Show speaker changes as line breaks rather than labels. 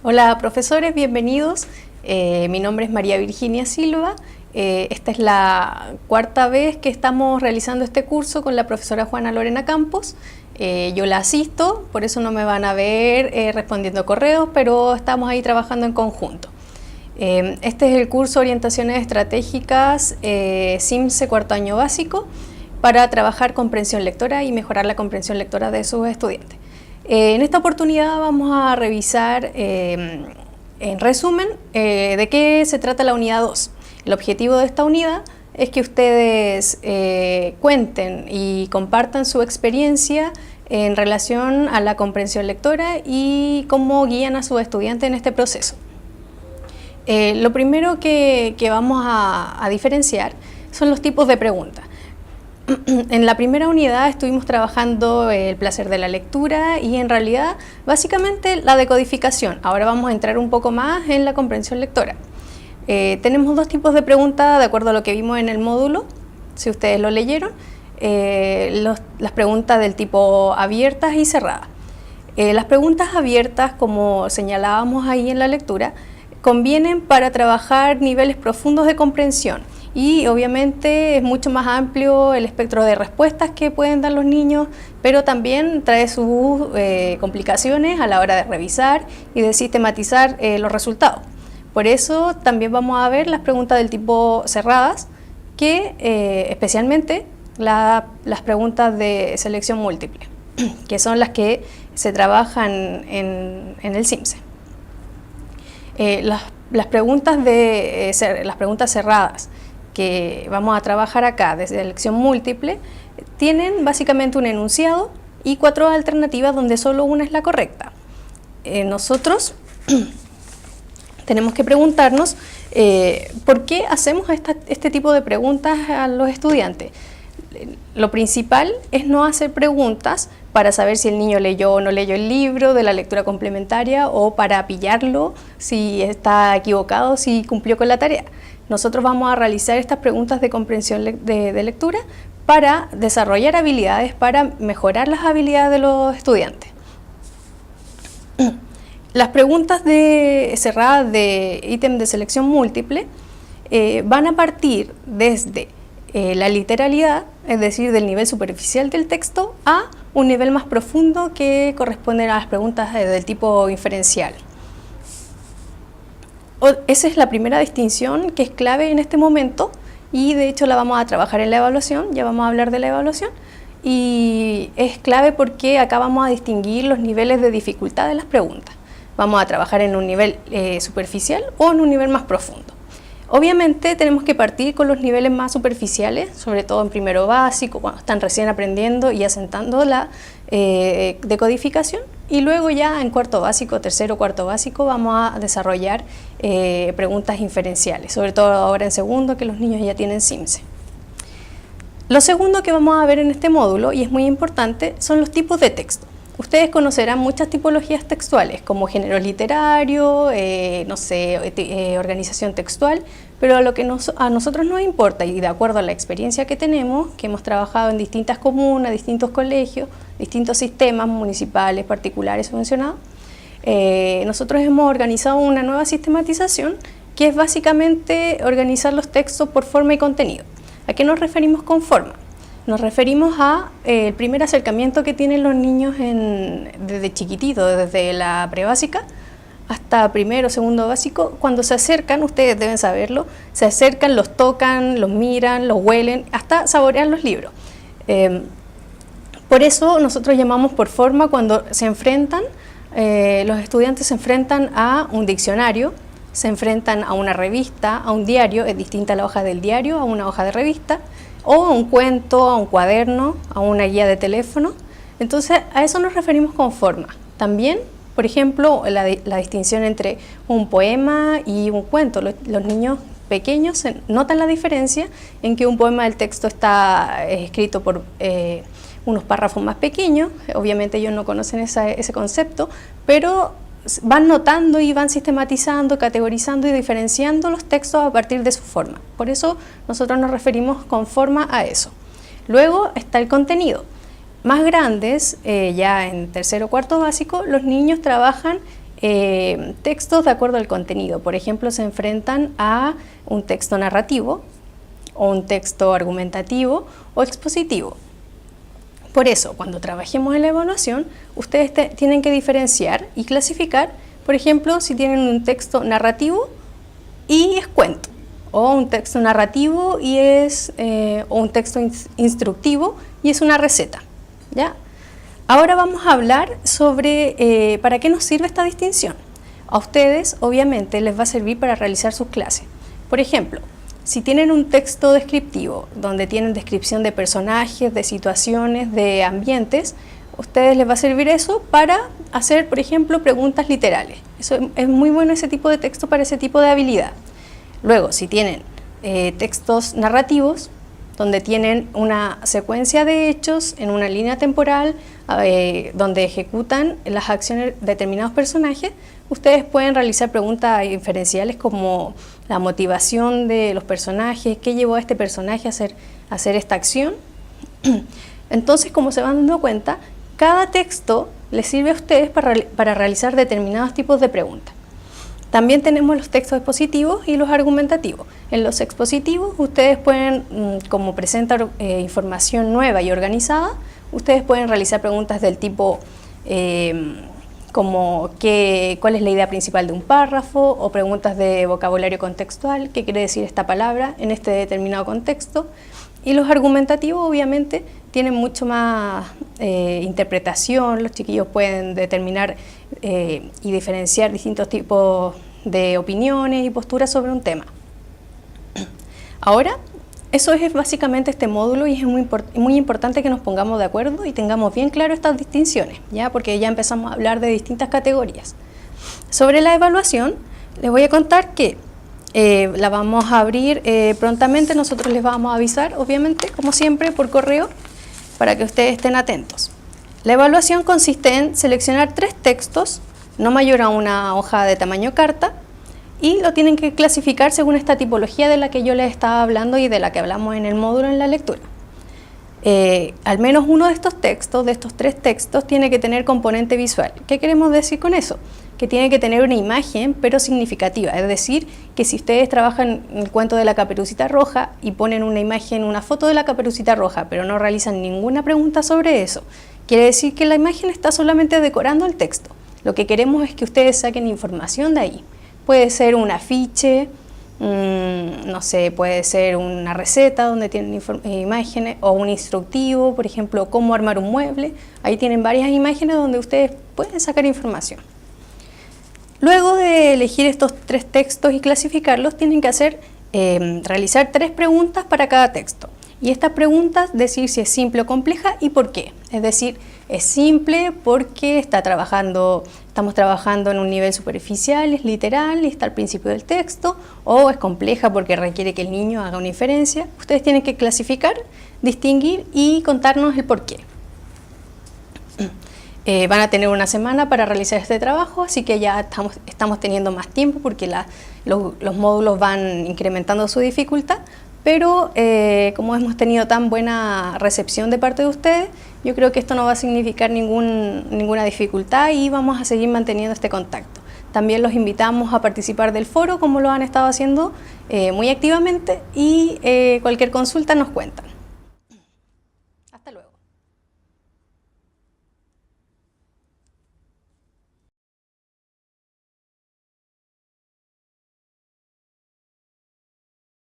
Hola profesores, bienvenidos. Mi nombre es María Virginia Silva. Esta es la cuarta vez que estamos realizando este curso con la profesora Juana Lorena Campos. Yo la asisto, por eso no me van a ver respondiendo correos, pero estamos ahí trabajando en conjunto. Este es el curso Orientaciones Estratégicas CIMSE cuarto año básico para trabajar comprensión lectora y mejorar la comprensión lectora de sus estudiantes. En esta oportunidad vamos a revisar en resumen de qué se trata la unidad 2. El objetivo de esta unidad es que ustedes cuenten y compartan su experiencia en relación a la comprensión lectora y cómo guían a sus estudiantes en este proceso. Lo primero que vamos a diferenciar son los tipos de preguntas. En la primera unidad estuvimos trabajando el placer de la lectura y en realidad básicamente la decodificación. Ahora vamos a entrar un poco más en la comprensión lectora. Tenemos dos tipos de preguntas de acuerdo a lo que vimos en el módulo, si ustedes lo leyeron. Las preguntas del tipo abiertas y cerradas. Las preguntas abiertas, como señalábamos ahí en la lectura, convienen para trabajar niveles profundos de comprensión. Y obviamente es mucho más amplio el espectro de respuestas que pueden dar los niños, pero también trae sus complicaciones a la hora de revisar y de sistematizar los resultados. Por eso también vamos a ver las preguntas del tipo cerradas, que especialmente las preguntas de selección múltiple, que son las que se trabajan en el CIMSE. Las preguntas cerradas que vamos a trabajar acá de selección múltiple tienen básicamente un enunciado y 4 alternativas donde solo una es la correcta. Nosotros tenemos que preguntarnos por qué hacemos este tipo de preguntas a los estudiantes. Lo principal es no hacer preguntas para saber si el niño leyó o no leyó el libro de la lectura complementaria o para pillarlo si está equivocado, si cumplió con la tarea. Nosotros vamos a realizar estas preguntas de comprensión de lectura para desarrollar habilidades, para mejorar las habilidades de los estudiantes. Las preguntas cerradas de ítem de selección múltiple van a partir desde la literalidad, es decir, del nivel superficial del texto, a un nivel más profundo que corresponde a las preguntas del tipo inferencial. Esa es la primera distinción que es clave en este momento y de hecho la vamos a trabajar en la evaluación, ya vamos a hablar de la evaluación y es clave porque acá vamos a distinguir los niveles de dificultad de las preguntas. Vamos a trabajar en un nivel superficial o en un nivel más profundo. Obviamente tenemos que partir con los niveles más superficiales, sobre todo en primero básico, cuando están recién aprendiendo y asentando la decodificación, y luego ya en cuarto básico, tercero, cuarto básico, vamos a desarrollar preguntas inferenciales, sobre todo ahora en segundo, que los niños ya tienen CIMSE. Lo segundo que vamos a ver en este módulo, y es muy importante, son los tipos de texto. Ustedes conocerán muchas tipologías textuales, como género literario, organización textual, pero lo que a nosotros nos importa, y de acuerdo a la experiencia que tenemos, que hemos trabajado en distintas comunas, distintos colegios, distintos sistemas municipales, particulares, subvencionados, nosotros hemos organizado una nueva sistematización que es básicamente organizar los textos por forma y contenido. ¿A qué nos referimos con forma? Nos referimos a el primer acercamiento que tienen los niños desde chiquititos, desde la prebásica hasta primero, segundo básico. Cuando se acercan, ustedes deben saberlo, se acercan, los tocan, los miran, los huelen, hasta saborean los libros. Por eso nosotros llamamos por forma cuando se enfrentan, los estudiantes se enfrentan a un diccionario, se enfrentan a una revista, a un diario, es distinta la hoja del diario a una hoja de revista, o a un cuento, a un cuaderno, a una guía de teléfono. Entonces a eso nos referimos con forma. También, por ejemplo, la distinción entre un poema y un cuento. Los niños pequeños notan la diferencia en que un poema del texto está escrito por unos párrafos más pequeños. Obviamente ellos no conocen ese concepto, pero van notando y van sistematizando, categorizando y diferenciando los textos a partir de su forma. Por eso nosotros nos referimos con forma a eso. Luego está el contenido. Más grandes, ya en tercero o cuarto básico, los niños trabajan textos de acuerdo al contenido. Por ejemplo, se enfrentan a un texto narrativo, o un texto argumentativo o expositivo. Por eso, cuando trabajemos en la evaluación, ustedes tienen que diferenciar y clasificar, por ejemplo, si tienen un texto narrativo y es cuento, o un texto narrativo y o un texto instructivo y es una receta, ¿ya? Ahora vamos a hablar sobre para qué nos sirve esta distinción. A ustedes, obviamente, les va a servir para realizar sus clases. Por ejemplo, si tienen un texto descriptivo, donde tienen descripción de personajes, de situaciones, de ambientes, a ustedes les va a servir eso para hacer, por ejemplo, preguntas literales. Eso es muy bueno, ese tipo de texto, para ese tipo de habilidad. Luego, si tienen textos narrativos, donde tienen una secuencia de hechos en una línea temporal, donde ejecutan las acciones de determinados personajes, ustedes pueden realizar preguntas inferenciales como la motivación de los personajes, qué llevó a este personaje a hacer esta acción. Entonces, como se van dando cuenta, cada texto les sirve a ustedes para realizar determinados tipos de preguntas. También tenemos los textos expositivos y los argumentativos. En los expositivos, ustedes pueden, como presentan información nueva y organizada, ustedes pueden realizar preguntas del tipo como cuál es la idea principal de un párrafo, o preguntas de vocabulario contextual, qué quiere decir esta palabra en este determinado contexto. Y los argumentativos, obviamente, tienen mucho más interpretación. Los chiquillos pueden determinar y diferenciar distintos tipos de opiniones y posturas sobre un tema. Ahora, eso es básicamente este módulo, y es muy importante que nos pongamos de acuerdo y tengamos bien claro estas distinciones, ¿ya? Porque ya empezamos a hablar de distintas categorías. Sobre la evaluación, les voy a contar que la vamos a abrir prontamente. Nosotros les vamos a avisar, obviamente, como siempre, por correo, para que ustedes estén atentos. La evaluación consiste en seleccionar 3 textos, no mayor a una hoja de tamaño carta, y lo tienen que clasificar según esta tipología de la que yo les estaba hablando y de la que hablamos en el módulo en la lectura. Al menos uno de estos 3 textos, tiene que tener componente visual. ¿Qué queremos decir con eso? Que tiene que tener una imagen, pero significativa. Es decir, que si ustedes trabajan en el cuento de la Caperucita Roja y ponen una imagen, una foto de la Caperucita Roja, pero no realizan ninguna pregunta sobre eso, quiere decir que la imagen está solamente decorando el texto. Lo que queremos es que ustedes saquen información de ahí. Puede ser un afiche, no sé, puede ser una receta donde tienen imágenes, o un instructivo, por ejemplo, cómo armar un mueble. Ahí tienen varias imágenes donde ustedes pueden sacar información. Luego de elegir estos 3 textos y clasificarlos, tienen que realizar 3 preguntas para cada texto. Y estas preguntas, decir si es simple o compleja y por qué. Es decir, es simple porque estamos trabajando en un nivel superficial, es literal y está al principio del texto, o es compleja porque requiere que el niño haga una inferencia. Ustedes tienen que clasificar, distinguir y contarnos el por qué. Van a tener una semana para realizar este trabajo, así que ya estamos teniendo más tiempo porque los módulos van incrementando su dificultad, pero como hemos tenido tan buena recepción de parte de ustedes, yo creo que esto no va a significar ninguna dificultad y vamos a seguir manteniendo este contacto. También los invitamos a participar del foro, como lo han estado haciendo muy activamente, y cualquier consulta nos cuentan.